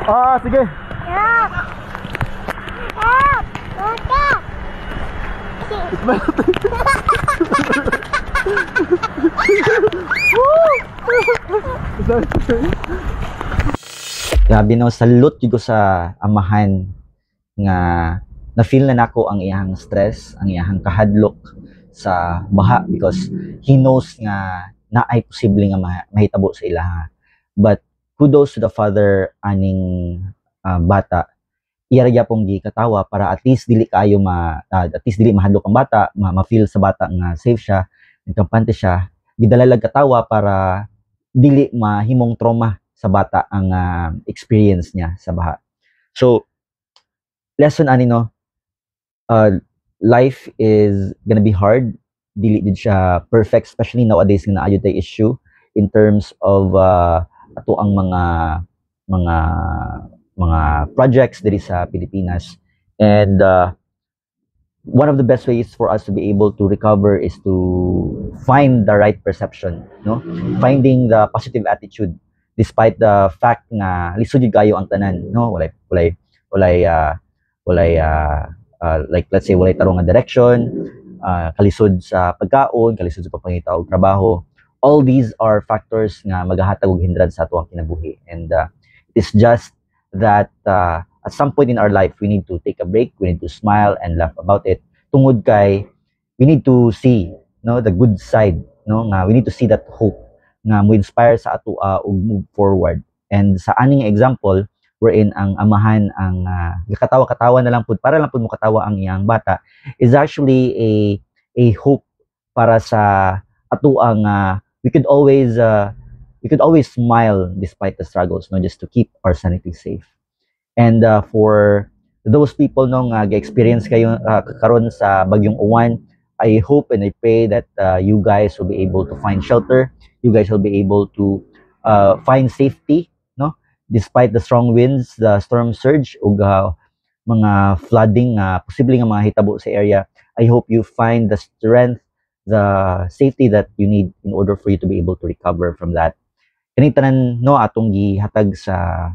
Sige. Help! Help! Look! Grabe no, salute ko sa amahan nga na-feel na nako ang iyang stress, ang iyang kahadlok sa baha because he knows nga na ay posible nga mahitabo sa ilaha. But kudos to the father aning bata. Iyarya pong gikatawa para at least dili kayo at least dili mahadlok ang bata, ma-feel sa bata nga safe siya, nagkampante siya. Gidalalag katawa para dili mahimong trauma sa bata ang experience niya sa baha. So, lesson ani no, life is gonna be hard. Dili gid siya perfect, especially nowadays nga naayod tay issue in terms of ato ang mga projects diri sa Pilipinas. And one of the best ways for us to be able to recover is to find the right perception, no? Finding the positive attitude despite the fact nga lisod gyud kayo ang tanan, no? Walay like let's say walay tarong nga direction, kalisod sa pagkaon, kalisod sa pagpangita og trabaho. All these are factors nga magahatag og hindrance sa ato ang kinabuhi. And it's just that at some point in our life we need to take a break, we need to smile and laugh about it. Tungod kay we need to see, no, the good side, no, nga we need to see that hope nga mo inspire sa ato og move forward. And sa aning example wherein ang amahan ang katawa-katawa na lang pud para lang pud mo katawa ang iyang bata is actually a hope para sa ato ang we could always smile despite the struggles, no, just to keep our sanity safe. And for those people no nga ga-experience kayo karon sa bagyong Uwan, I hope and I pray that you guys will be able to find shelter, you guys will be able to find safety, no, despite the strong winds, the storm surge ug mga flooding posible nga mga hitabo sa area. I hope you find the strength, the safety that you need in order for you to be able to recover from that. Kani tanan no atong gihatag sa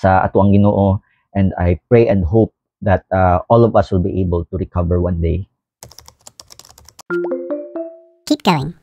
ato ang Ginoo, and I pray and hope that all of us will be able to recover one day. Keep going.